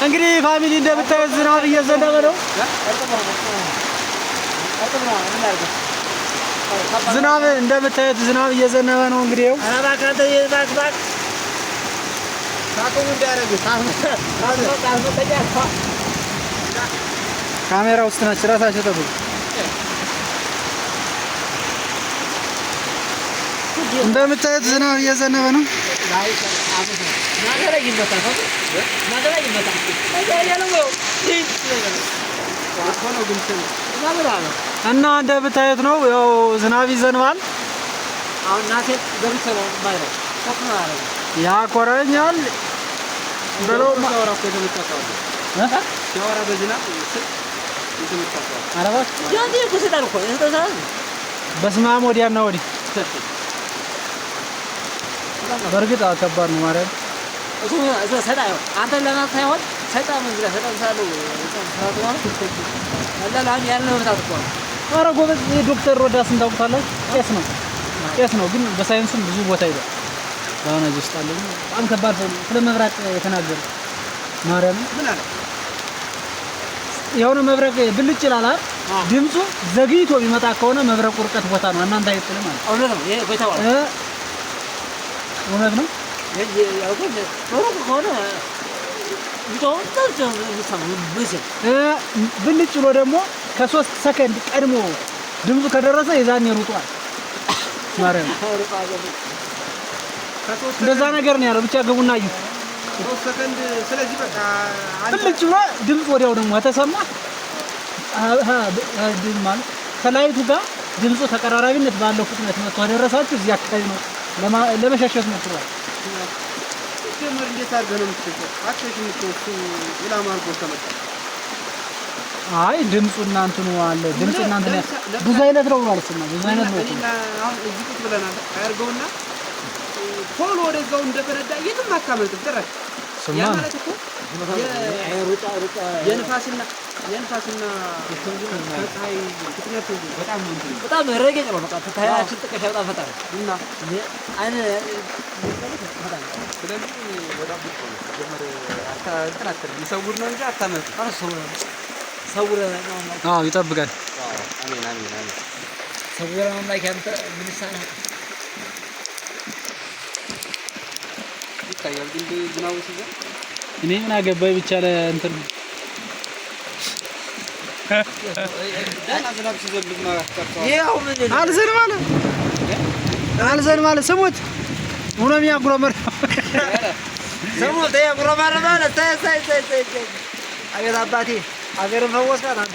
እንግዲህ ፋሚሊ እንደምታዩት ዝናብ እየዘነበ ነው። ዝናብ እንደምታዩት ዝናብ እየዘነበ ነው። እንግዲህ ይኸው ካሜራ ውስጥ ናቸው። ራሳቸው ጠብቁ። እንደምታዩት ዝናብ እየዘነበ ነው። እና እንደምታዩት ነው ያው ዝናብ ይዘንባል። ያኮረኛል ብሎ በስመ አብ ወዲያና ወዲህ በርግጥ ከባድ ነው ማርያም እሱ ሰጣው አንተ ለማለት ሳይሆን ሰጣው መንገድ ሰጣው ሳለው አላላን ያለው ወጣት እኮ ኧረ ጎበዝ ዶክተር ሮዳስን ታውቁታላችሁ? ቄስ ነው ግን በሳይንስም ብዙ ቦታ ይላል። አሁን እዚህ ውስጥ አለኝ በጣም ከባድ ነው ስለ መብረቅ የተናገረ ማርያም ምን አለ የሆነ መብረቅ ብልጭ ይላል አይደል? ድምፁ ዘግይቶ ቢመጣ ከሆነ መብረቁ ርቀት ቦታ ነው እናንተ አይጥልም ማለት እውነት ነው። ይሄ ቦታው እውነት ነው። ያው ግን ወሮክ ከሆነ ብልጭ ብሎ ደግሞ ከ3 ሰከንድ ቀድሞ ድምፁ ከደረሰ የዛኔ ሩጧል ማርያም እንደዛ ነገር ነው ያለው። ብቻ ገቡና እዩ 3 ሰከንድ ስለዚህ በቃ ብልጭ ብሎ ድምፅ ወዲያው ደግሞ ተሰማ ድምፅ ማለት ከላይቱ ጋር ድምፁ ተቀራራቢነት ባለው ፍጥነት መጥቶ ደረሳችሁ እዚህ አካባቢ ነው ለመሸሸት ሞክሯል። ጀመር እንዴት አድርገህ ነው የምትሸሸው? አትሸሽም እኮ እሱ ኢላማ አድርጎ ተመጣ። አይ ድምፁና እንትኑ አለ ድምፁና እንትን ብዙ አይነት ነው ማለት ነው። ብዙ አይነት ነው። አሁን እዚህ ቁጭ ብለናል አያርገውና ቶሎ ወደዛው እንደፈረዳ የትም አካመልጥ ድረስ ያ ማለት እኮ የንፋስና ከፀሐይ ፍጥነት በጣም ረገጥ ነው። በቃ ተታያችን ጥቅሻ በጣም ፈጣሪ እና አይነ ስለዚህ በጣም ብዙ ነው። ጀመረ እንትን ይሰውር ነው እንጂ አታመልጥ። ሰውረ አዎ ይጠብቃል። አሜን ሰውረ ነው ላይ አንተ ምን ይሳናል? ይታያል ግን ዝናቡ ሲዘን እኔ ምን አገባኝ ብቻ ለእንትን ዝናብ ሲዘን ብዙ ማለት ቀርቷል። ይሄው ምን አልዘን ማለት ስሙት ሆኖ የሚያጉረመር ስሙት ያጉረመር ማለት ተይ አቤት አባቴ አገር ፈወስካት አንተ